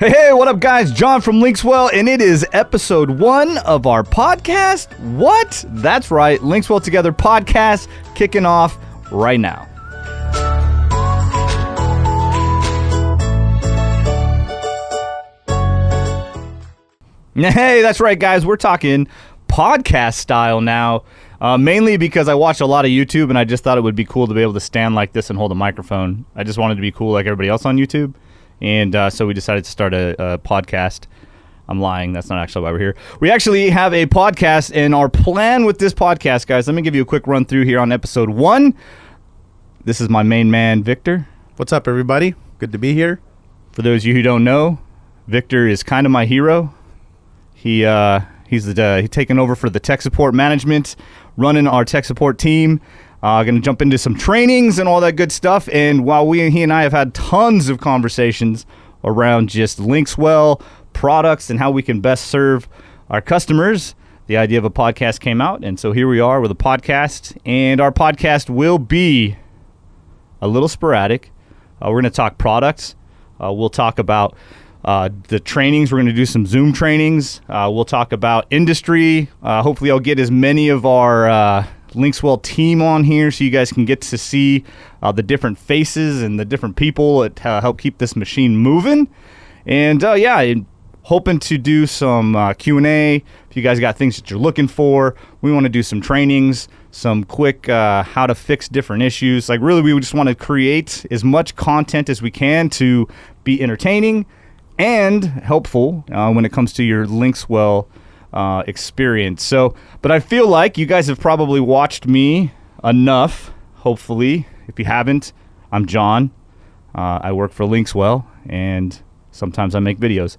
Hey, what up, guys? John from LinksWell, and it is episode 1 of our podcast. What? That's right, LinksWell Together podcast kicking off right now. Hey, that's right, guys. We're talking podcast style now, mainly because I watch a lot of YouTube, and I just thought it would be cool to be able to stand like this and hold a microphone. I just wanted to be cool like everybody else on YouTube. And so we decided to start a podcast. I'm lying. That's not actually why we're here. We actually have a podcast, and our plan with this podcast, guys, let me give you a quick run through here on episode 1. This is my main man, Victor. What's up, everybody? Good to be here. For those of you who don't know, Victor is kind of my hero. He's taken over for the tech support management, running our tech support team. Going to jump into some trainings and all that good stuff. And while he and I have had tons of conversations around just LinksWell products and how we can best serve our customers, the idea of a podcast came out. And so here we are with a podcast. And our podcast will be a little sporadic. We're going to talk products. We'll talk about the trainings. We're going to do some Zoom trainings. We'll talk about industry. Hopefully I'll get as many of our LinksWell team on here so you guys can get to see the different faces and the different people that help keep this machine moving. And hoping to do some Q&A. If you guys got things that you're looking for, we want to do some trainings, some quick how to fix different issues. Like really, we just want to create as much content as we can to be entertaining and helpful when it comes to your LinksWell experience. So, but I feel like you guys have probably watched me enough, hopefully. If you haven't, I'm John. I work for LinksWell, and sometimes I make videos.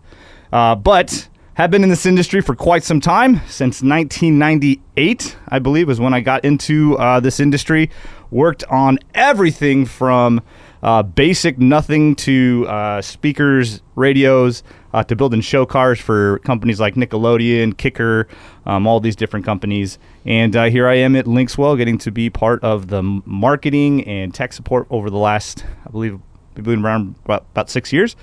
But have been in this industry for quite some time. Since 1998, I believe, is when I got into this industry. Worked on everything from basic nothing to speakers, radios, to building show cars for companies like Nickelodeon, Kicker, all these different companies. And here I am at LinksWell, getting to be part of the marketing and tech support over the last, I believe, we've been around about 6 years.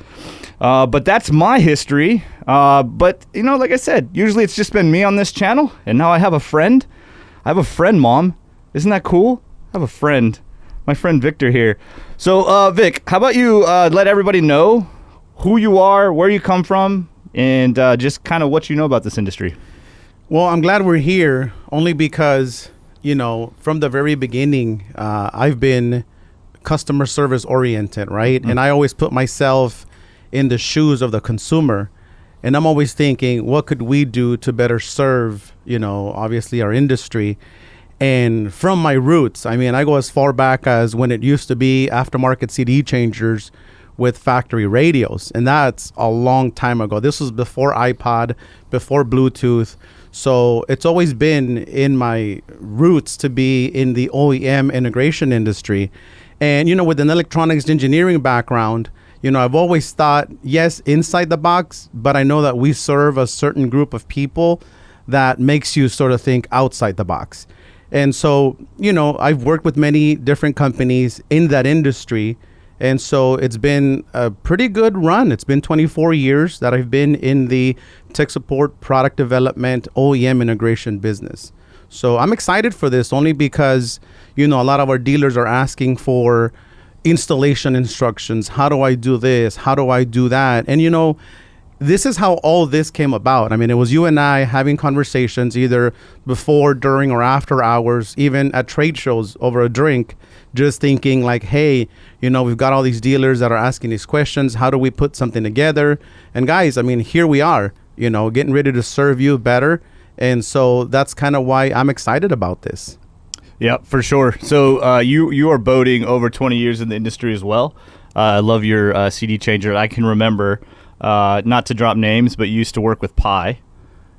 But that's my history. But, you know, like I said, usually it's just been me on this channel. And now I have a friend. I have a friend, Mom. Isn't that cool? I have a friend. My friend Victor here. So, Vic, how about you let everybody know who you are, where you come from, and just kind of what you know about this industry. Well, I'm glad we're here only because, you know, from the very beginning, I've been customer service oriented, right? Mm-hmm. And I always put myself in the shoes of the consumer. And I'm always thinking, what could we do to better serve, you know, obviously our industry? And from my roots, I mean, I go as far back as when it used to be aftermarket CD changers with factory radios. And that's a long time ago. This was before iPod, before Bluetooth. So it's always been in my roots to be in the OEM integration industry. And, you know, with an electronics engineering background, you know, I've always thought, yes, inside the box, but I know that we serve a certain group of people that makes you sort of think outside the box. And so, you know, I've worked with many different companies in that industry. And so it's been a pretty good run. It's been 24 years that I've been in the tech support, product development, OEM integration business. So I'm excited for this only because, you know, a lot of our dealers are asking for installation instructions. How do I do this? How do I do that? And, you know, this is how all this came about. I mean, it was you and I having conversations either before, during, or after hours, even at trade shows over a drink, just thinking like, hey, you know, we've got all these dealers that are asking these questions. How do we put something together? And guys, I mean, here we are, you know, getting ready to serve you better. And so that's kind of why I'm excited about this. Yeah, for sure. So you are boating over 20 years in the industry as well. I love your CD changer. I can remember, not to drop names, but you used to work with Pi.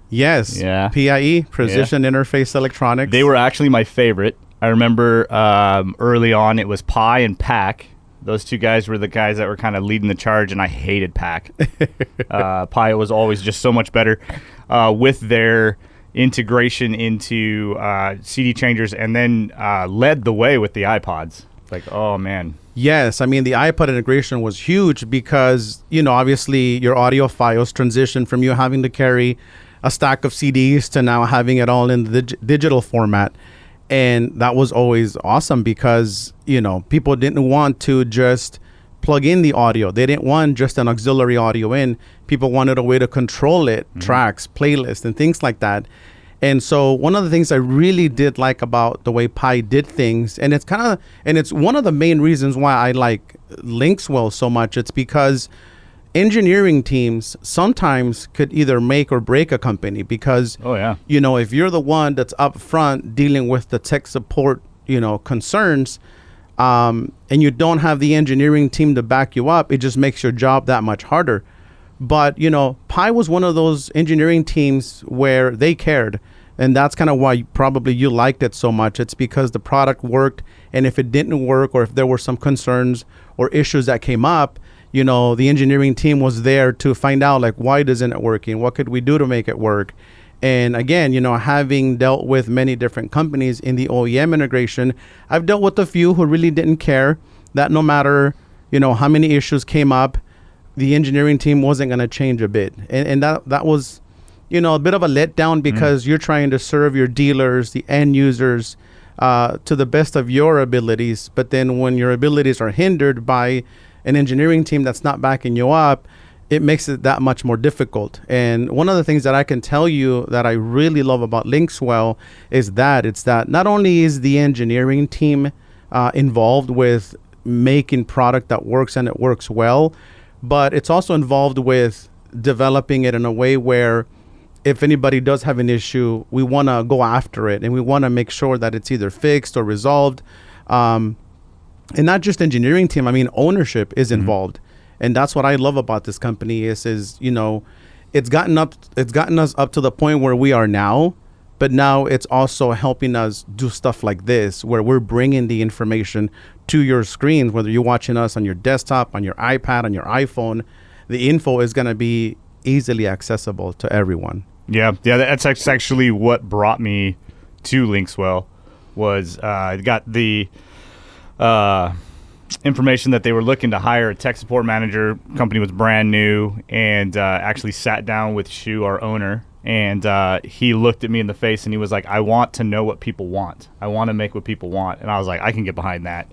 Yes. Yeah. PIE, Precision Interface Electronics. They were actually my favorite. I remember early on it was Pi and Pac. Those two guys were the guys that were kind of leading the charge, and I hated Pac. Pi was always just so much better with their integration into CD changers, and then led the way with the iPods. Like, oh man. Yes, I mean the iPod integration was huge because, obviously your audio files transition from you having to carry a stack of CDs to now having it all in the digital format. And that was always awesome because, people didn't want to just plug in the audio. They didn't want just an auxiliary audio in. People wanted a way to control it, tracks, playlists, and things like that. And so one of the things I really did like about the way Pi did things, and it's one of the main reasons why I like LinksWell so much, it's because engineering teams sometimes could either make or break a company because, if you're the one that's up front dealing with the tech support, concerns, and you don't have the engineering team to back you up, it just makes your job that much harder. But, Pi was one of those engineering teams where they cared. And that's kind of why probably you liked it so much. It's because the product worked. And if it didn't work, or if there were some concerns or issues that came up, the engineering team was there to find out, like, why isn't it working? What could we do to make it work? And again, having dealt with many different companies in the OEM integration, I've dealt with a few who really didn't care that no matter, how many issues came up, the engineering team wasn't going to change a bit. And that was, a bit of a letdown because you're trying to serve your dealers, the end users, to the best of your abilities. But then when your abilities are hindered by an engineering team that's not backing you up, it makes it that much more difficult. And one of the things that I can tell you that I really love about LinksWell is that it's that not only is the engineering team involved with making product that works and it works well, but it's also involved with developing it in a way where if anybody does have an issue, we want to go after it and we want to make sure that it's either fixed or resolved. And not just engineering team, I mean, ownership is involved. And that's what I love about this company is it's gotten us up to the point where we are now, but now it's also helping us do stuff like this, where we're bringing the information to your screens, whether you're watching us on your desktop, on your iPad, on your iPhone. The info is going to be easily accessible to everyone. Yeah, that's actually what brought me to LinksWell was got the information that they were looking to hire a tech support manager. Company was brand new, and actually sat down with Shu, our owner, and he looked at me in the face and he was like, I want to know what people want. I want to make what people want. And I was like, I can get behind that.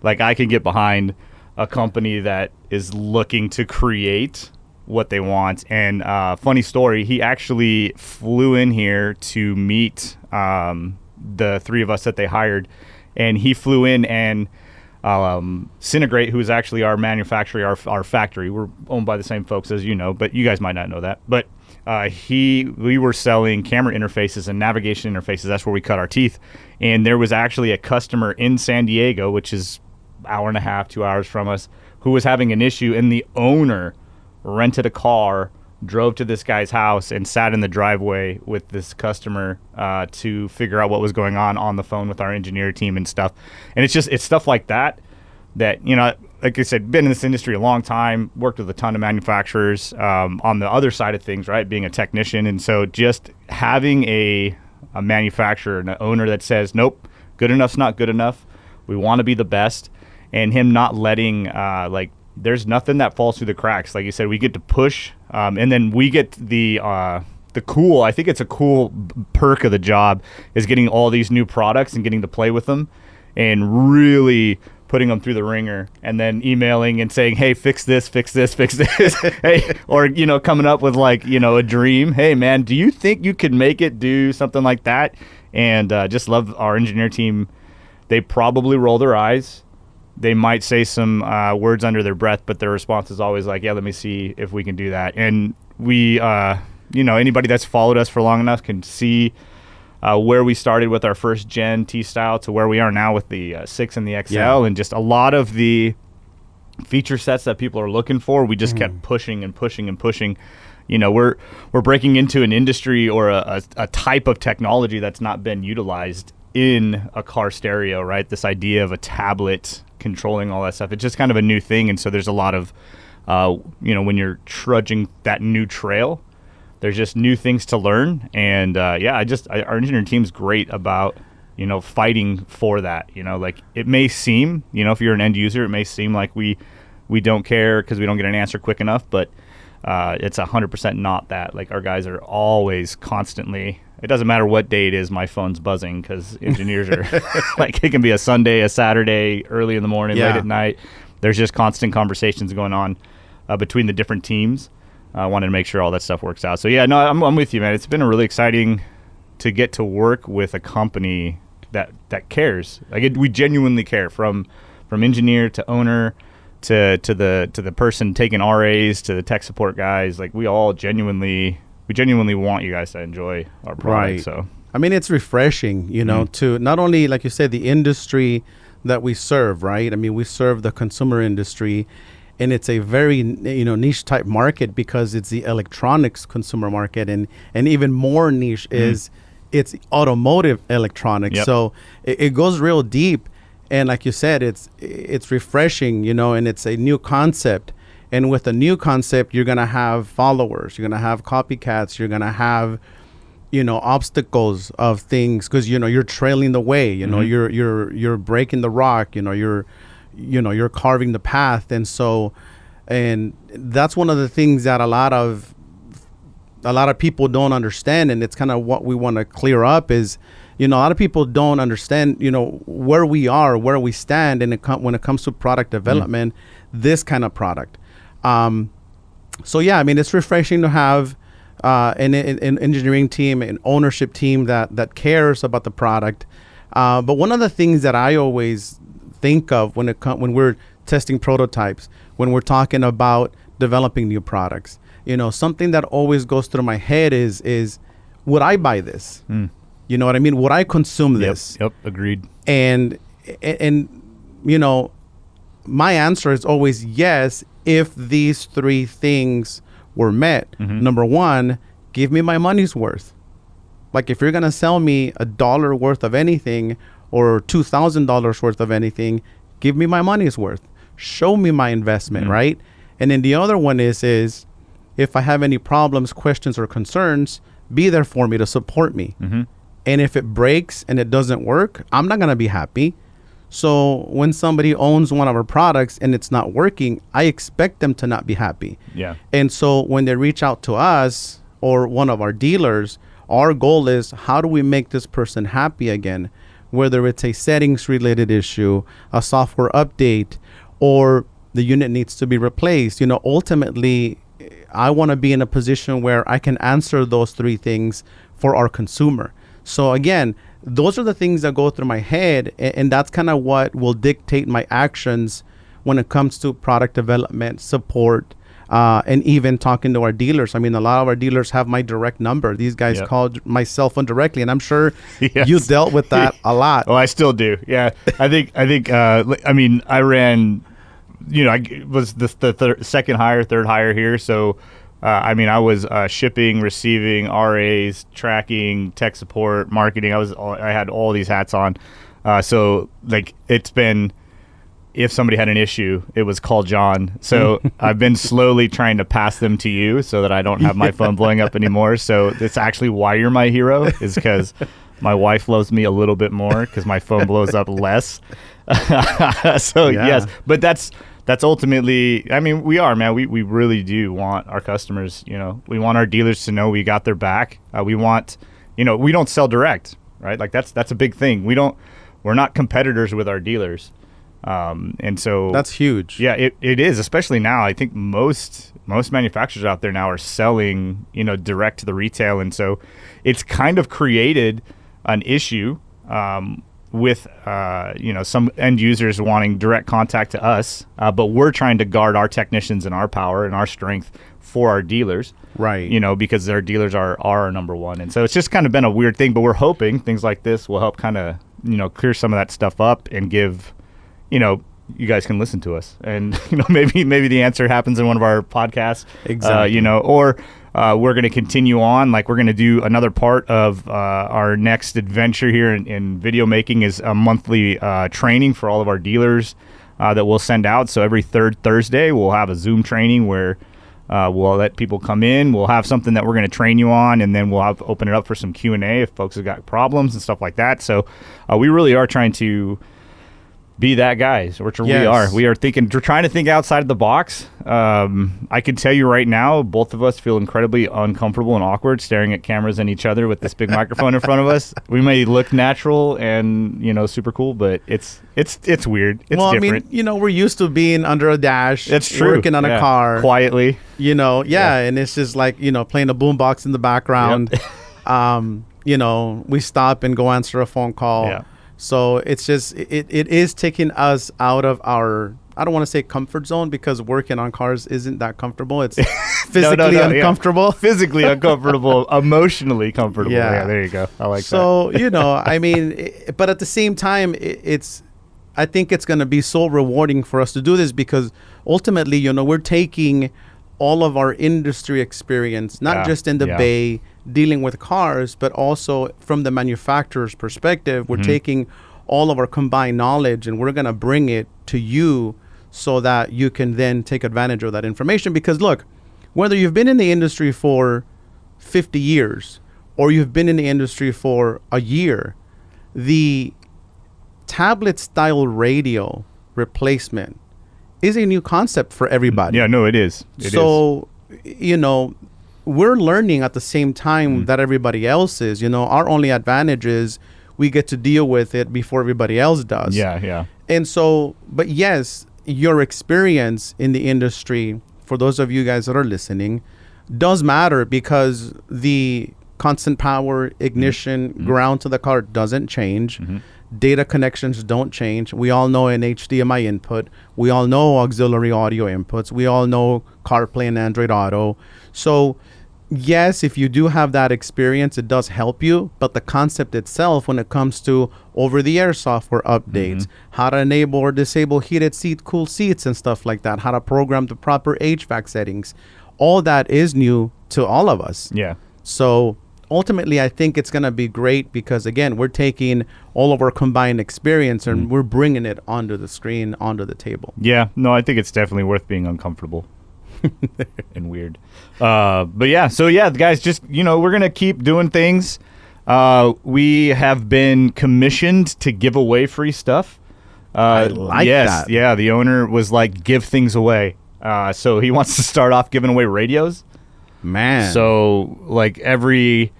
Like, I can get behind a company that is looking to create what they want. And funny story, he actually flew in here to meet the three of us that they hired, and he flew in and Synigrate, who is actually our manufacturer, our factory. We're owned by the same folks as but you guys might not know that. But we were selling camera interfaces and navigation interfaces. That's where we cut our teeth. And there was actually a customer in San Diego, which is an hour and a half, 2 hours from us, who was having an issue, and the owner rented a car, drove to this guy's house, and sat in the driveway with this customer to figure out what was going on the phone with our engineer team and stuff. And it's stuff like that, like I said, been in this industry a long time, worked with a ton of manufacturers on the other side of things, right, being a technician. And so just having a manufacturer and an owner that says, nope, good enough's not good enough. We want to be the best. And him not letting, there's nothing that falls through the cracks. Like you said, we get to push, and then we get I think it's a cool perk of the job is getting all these new products and getting to play with them and really putting them through the ringer, and then emailing and saying, hey, fix this. Hey, or, coming up with a dream. Hey man, do you think you could make it do something like that? And just love our engineer team. They probably roll their eyes. They might say some words under their breath, but their response is always like, yeah, let me see if we can do that. And we, anybody that's followed us for long enough can see where we started with our first gen T-Style to where we are now with the 6 and the XL, and just a lot of the feature sets that people are looking for. We just kept pushing and pushing and pushing. We're breaking into an industry or a type of technology that's not been utilized in a car stereo, right? This idea of a tablet controlling all that stuff. It's just kind of a new thing. And so there's a lot of, when you're trudging that new trail, there's just new things to learn. And our engineering team's great about fighting for that. Like it may seem, if you're an end user, it may seem like we don't care because we don't get an answer quick enough, but it's 100% not that. Like our guys are always constantly, it doesn't matter what day it is, my phone's buzzing because engineers are like, it can be a Sunday, a Saturday, early in the morning, late at night. There's just constant conversations going on between the different teams. I wanted to make sure all that stuff works out. So yeah, no, I'm with you, man. It's been a really exciting to get to work with a company that cares. Like we genuinely care, from engineer to owner to the person taking RAs to the tech support guys. Like we genuinely want you guys to enjoy our product. Right. So I mean, it's refreshing, to not only, like you said, the industry that we serve, right? I mean, we serve the consumer industry, and it's a very niche type market because it's the electronics consumer market, and even more niche is it's automotive electronics. Yep. So it goes real deep, and like you said, it's refreshing, and it's a new concept. And with a new concept, you're gonna have followers, you're gonna have copycats, you're gonna have obstacles of things because you're trailing the way, you're breaking the rock, you're carving the path. And that's one of the things that a lot of people don't understand, and it's kind of what we want to clear up is, a lot of people don't understand, where we are, where we stand, and when it comes to product development, this kind of product. So yeah, I mean, it's refreshing to have an engineering team, an ownership team that cares about the product. But one of the things that I always think of when we're testing prototypes, when we're talking about developing new products, something that always goes through my head is would I buy this? You know what I mean? Would I consume this? Yep, agreed. And my answer is always yes if these three things were met. Number one, give me my money's worth. Like if you're going to sell me $1 worth of anything or $2,000 worth of anything, give me my money's worth. Show me my investment, right? And then the other one is if I have any problems, questions, or concerns, be there for me to support me. And if it breaks and it doesn't work, I'm not going to be happy. So when somebody owns one of our products and it's not working, I expect them to not be happy. Yeah. And so when they reach out to us or one of our dealers, our goal is how do we make this person happy again? Whether it's a settings related issue, a software update, or the unit needs to be replaced. Ultimately, I want to be in a position where I can answer those three things for our consumer. So again, those are the things that go through my head, and that's kind of what will dictate my actions when it comes to product development, support, and even talking to our dealers. I mean, a lot of our dealers have my direct number. These guys called my cell phone directly, and I'm sure you dealt with that a lot. Well, I still do. Yeah, I think. I mean, I ran. I was the third hire here, so. I was shipping, receiving, RAs, tracking, tech support, marketing. I had all these hats on. So like it's been, if somebody had an issue, it was call John. So I've been slowly trying to pass them to you so that I don't have my phone blowing up anymore. So it's actually why you're my hero, is because my wife loves me a little bit more because my phone blows up less. Yes, but that's ultimately, I mean, we are, man. We really do want our customers, we want our dealers to know we got their back. We want, we don't sell direct, right? Like that's a big thing. We're not competitors with our dealers. And so that's huge. Yeah, it is, especially now. I think most manufacturers out there now are selling, direct to the retail. And so it's kind of created an issue, with some end users wanting direct contact to us, but we're trying to guard our technicians and our power and our strength for our dealers, right? Because their dealers are our number one. And so it's just kind of been a weird thing, but we're hoping things like this will help kind of clear some of that stuff up and give you guys can listen to us, and maybe the answer happens in one of our podcasts, exactly. Or we're going to continue on. Like we're going to do another part of our next adventure here in video making is a monthly training for all of our dealers that we'll send out. So every third Thursday we'll have a Zoom training where We'll let people come in. We'll have something that we're going to train you on, and then we'll open it up for some Q&A if folks have got problems and stuff like that. So we really are trying to be that guys, which we are. We're trying to think outside of the box. I can tell you right now, both of us feel incredibly uncomfortable and awkward staring at cameras and each other with this big microphone in front of us. We may look natural and, super cool, but it's weird. It's different. I mean, we're used to being under a dash. That's true. Working on a car. Quietly. And it's just like, playing a boombox in the background. Yep. We stop and go answer a phone call. Yeah. So it's just, it is taking us out of our, I don't want to say comfort zone, because working on cars isn't that comfortable. It's physically uncomfortable. Yeah. Physically uncomfortable, emotionally comfortable. Yeah, there you go. I like that. So, I mean, but at the same time, I think it's going to be so rewarding for us to do this, because ultimately, we're taking all of our industry experience, not just in the Bay dealing with cars, but also from the manufacturer's perspective. We're taking all of our combined knowledge and we're going to bring it to you so that you can then take advantage of that information. Because look, whether you've been in the industry for 50 years or you've been in the industry for a year, the tablet style radio replacement is a new concept for everybody. Yeah, no, it is. So, we're learning at the same time that everybody else is. Our only advantage is we get to deal with it before everybody else does. Yeah. And so, but yes, your experience in the industry, for those of you guys that are listening, does matter, because the constant power, ignition, ground to the car doesn't change. Data connections don't change. We all know an HDMI input. We all know auxiliary audio inputs. We all know CarPlay and Android Auto. So yes, if you do have that experience, it does help you. But the concept itself, when it comes to over-the-air software updates, how to enable or disable heated seat, cool seats and stuff like that, how to program the proper HVAC settings, all that is new to all of us. Yeah. So ultimately, I think it's going to be great, because again, we're taking all of our combined experience and we're bringing it onto the screen, onto the table. Yeah, no, I think it's definitely worth being uncomfortable and weird. But yeah, so yeah, guys, just, we're going to keep doing things. We have been commissioned to give away free stuff. I like that. Yeah, the owner was like, give things away. So he wants to start off giving away radios. Man. So like every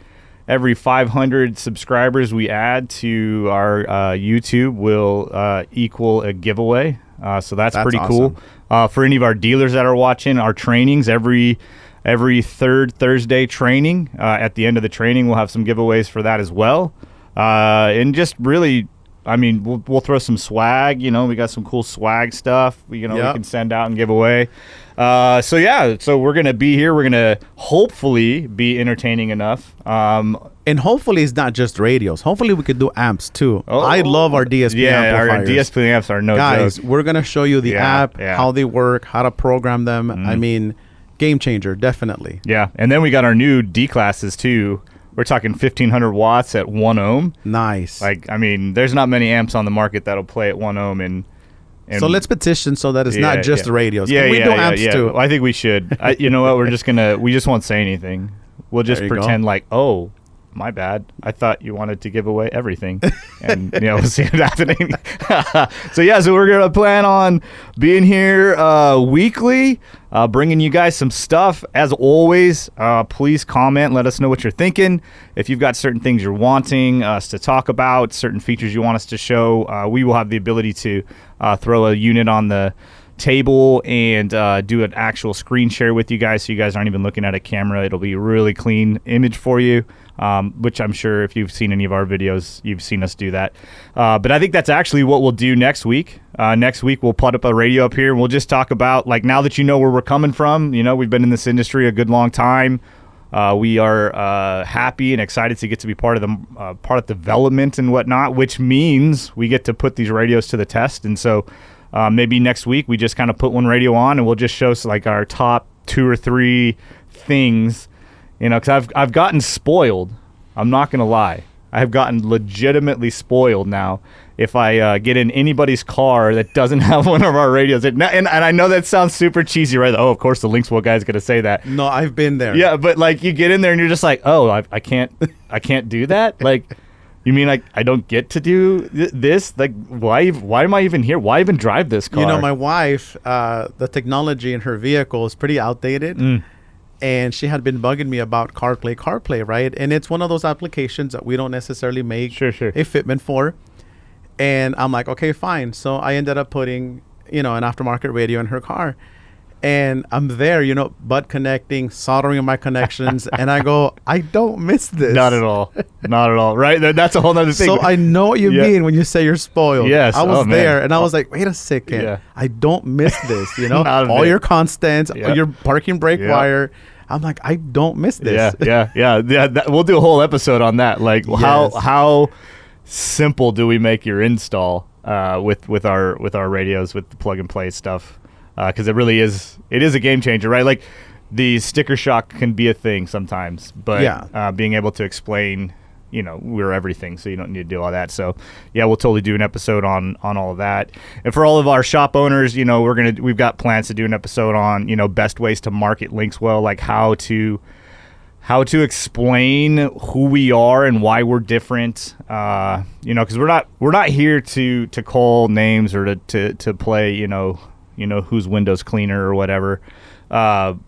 500 subscribers we add to our YouTube will equal a giveaway. So that's pretty awesome. Cool. For any of our dealers that are watching, our trainings, every third Thursday training, at the end of the training, we'll have some giveaways for that as well. And just really, I mean, we'll throw some swag. We got some cool swag stuff. We can send out and give away. So we're gonna be here. We're gonna hopefully be entertaining enough. And hopefully it's not just radios. Hopefully we could do amps too. I love our DSP amplifiers. Our DSP amps are no guys, joke. We're gonna show you the app, how they work, how to program them. I mean, game changer, definitely. Yeah, and then we got our new D classes too. We're talking 1,500 watts at 1 ohm. Nice. Like, I mean, there's not many amps on the market that'll play at 1 ohm. And so let's petition so that it's not just the radios. Can we do amps too? Well, I think we should. You know what? We just won't say anything. We'll just pretend like, oh, my bad. I thought you wanted to give away everything. And, we'll see what's happening. So we're going to plan on being here weekly, bringing you guys some stuff. As always, please comment. Let us know what you're thinking. If you've got certain things you're wanting us to talk about, certain features you want us to show, we will have the ability to throw a unit on the table and do an actual screen share with you guys, so you guys aren't even looking at a camera. It'll be a really clean image for you. Which I'm sure if you've seen any of our videos, you've seen us do that. But I think that's actually what we'll do next week. Next week, we'll put up a radio up here, and we'll just talk about, like, now that you know where we're coming from, we've been in this industry a good long time. We are happy and excited to get to be part of the development and whatnot, which means we get to put these radios to the test. And so maybe next week we just kind of put one radio on and we'll just show like our top 2 or 3 things. Because I've gotten spoiled. I'm not going to lie. I have gotten legitimately spoiled now if I get in anybody's car that doesn't have one of our radios. And I know that sounds super cheesy, right? Oh, of course the LinksWell guy's going to say that. No, I've been there. Yeah, but like you get in there and you're just like, oh, I can't do that? Like, you mean I don't get to do this? Like, why am I even here? Why even drive this car? You know, my wife, the technology in her vehicle is pretty outdated. And she had been bugging me about CarPlay, right? And it's one of those applications that we don't necessarily make Sure. a fitment for. And I'm like, okay, fine. So I ended up putting, an aftermarket radio in her car. And I'm there, butt connecting, soldering my connections. And I go, I don't miss this. Not at all. Not at all. Right? That's a whole other thing. So I know what you mean when you say you're spoiled. Yes. I was there and I Oh. was like, wait a second. Yeah. I don't miss this, Not a all bit. your constants, Yep. your parking brake Yep. wire. I'm like, I don't miss this. Yeah. We'll do a whole episode on that. Like how simple do we make your install with our radios, with the plug and play stuff? Because it really is a game changer, right? Like the sticker shock can be a thing sometimes, but being able to explain, we're everything, so you don't need to do all that. So yeah, we'll totally do an episode on all of that. And for all of our shop owners, we've got plans to do an episode on best ways to market LinksWell, like how to explain who we are and why we're different. Because we're not here to call names or to play whose window's cleaner or whatever.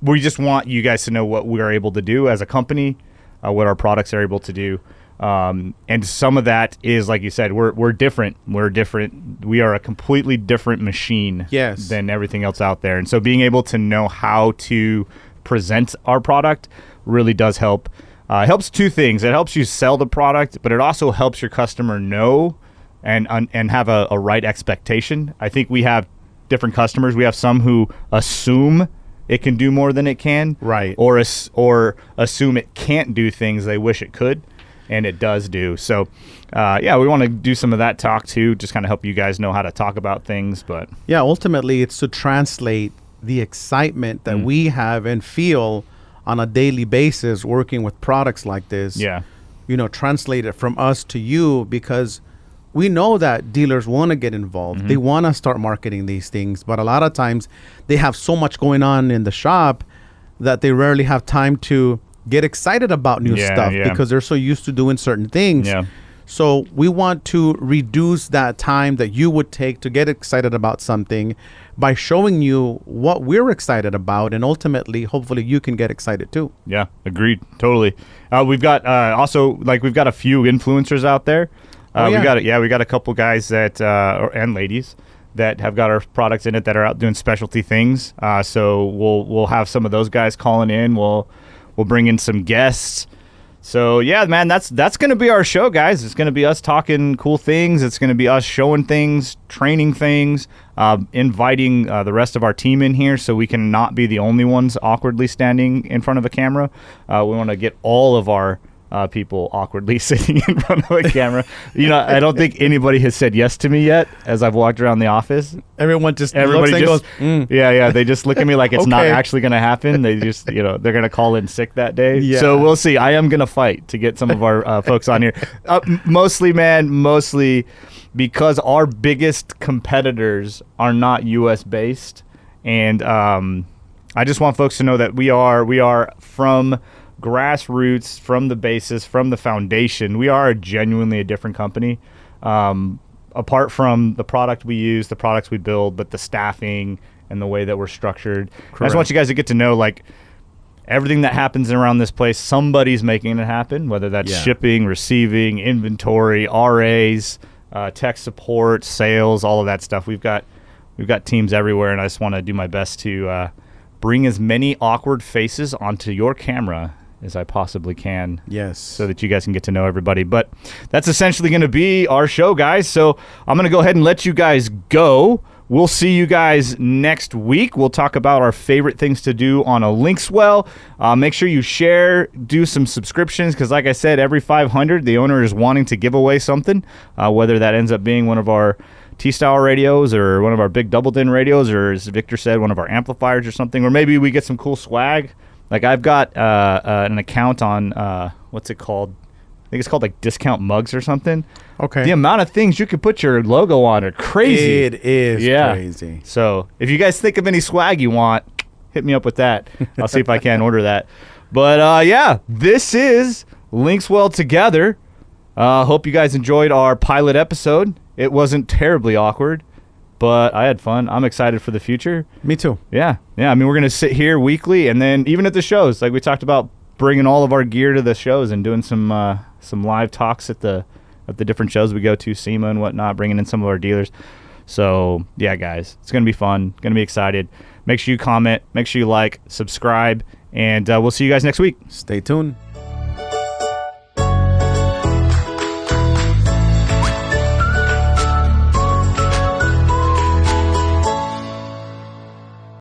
We just want you guys to know what we're able to do as a company, what our products are able to do. And some of that is, like you said, we're different. We're different. We are a completely different machine than everything else out there. And so being able to know how to present our product really does help. It helps two things. It helps you sell the product, but it also helps your customer know and have a right expectation. I think we have different customers. We have some who assume it can do more than it can, right? Or assume it can't do things they wish it could, and it does do. So, we want to do some of that talk too, just kind of help you guys know how to talk about things. But yeah, ultimately, it's to translate the excitement that we have and feel on a daily basis working with products like this. Yeah, translate it from us to you, because we know that dealers want to get involved. They want to start marketing these things, but a lot of times they have so much going on in the shop that they rarely have time to get excited about new stuff because they're so used to doing certain things. Yeah. So we want to reduce that time that you would take to get excited about something by showing you what we're excited about, and ultimately, hopefully, you can get excited too. Yeah, agreed, totally. We've got we've got a few influencers out there. We got a couple guys that and ladies that have got our products in it that are out doing specialty things. So we'll have some of those guys calling in. We'll bring in some guests. So yeah, man, that's going to be our show, guys. It's going to be us talking cool things. It's going to be us showing things, training things, inviting the rest of our team in here so we can not be the only ones awkwardly standing in front of a camera. We want to get all of our people awkwardly sitting in front of a camera. I don't think anybody has said yes to me yet as I've walked around the office. Everybody looks and goes, Yeah. They just look at me like it's not Okay. actually going to happen. They just, they're going to call in sick that day. Yeah. So we'll see. I am going to fight to get some of our folks on here. Mostly because our biggest competitors are not U.S. based. And I just want folks to know that we are from grassroots, from the basis, from the foundation. We are genuinely a different company, apart from the product we use, the products we build, but the staffing and the way that we're structured. I just want you guys to get to know, like, everything that happens around this place, somebody's making it happen, whether that's shipping, receiving, inventory, RAs, tech support, sales, all of that stuff. We've got teams everywhere, and I just want to do my best to bring as many awkward faces onto your camera as I possibly can. Yes. So that you guys can get to know everybody. But that's essentially going to be our show, guys. So I'm going to go ahead and let you guys go. We'll see you guys next week. We'll talk about our favorite things to do on a LinksWell. Make sure you share, do some subscriptions, because like I said, every 500, the owner is wanting to give away something, whether that ends up being one of our T-style radios or one of our big double-din radios, or as Victor said, one of our amplifiers or something, or maybe we get some cool swag. Like I've got an account on, what's it called? I think it's called like Discount Mugs or something. Okay. The amount of things you could put your logo on are crazy. It is crazy. So if you guys think of any swag you want, hit me up with that. I'll see if I can order that. But yeah, this is LinksWell Together. Hope you guys enjoyed our pilot episode. It wasn't terribly awkward, but I had fun. I'm excited for the future. Me too. Yeah. I mean, we're going to sit here weekly, and then even at the shows, like we talked about bringing all of our gear to the shows and doing some live talks at the different shows we go to, SEMA and whatnot, bringing in some of our dealers. So, yeah, guys, it's going to be fun. Going to be excited. Make sure you comment. Make sure you like, subscribe, and we'll see you guys next week. Stay tuned.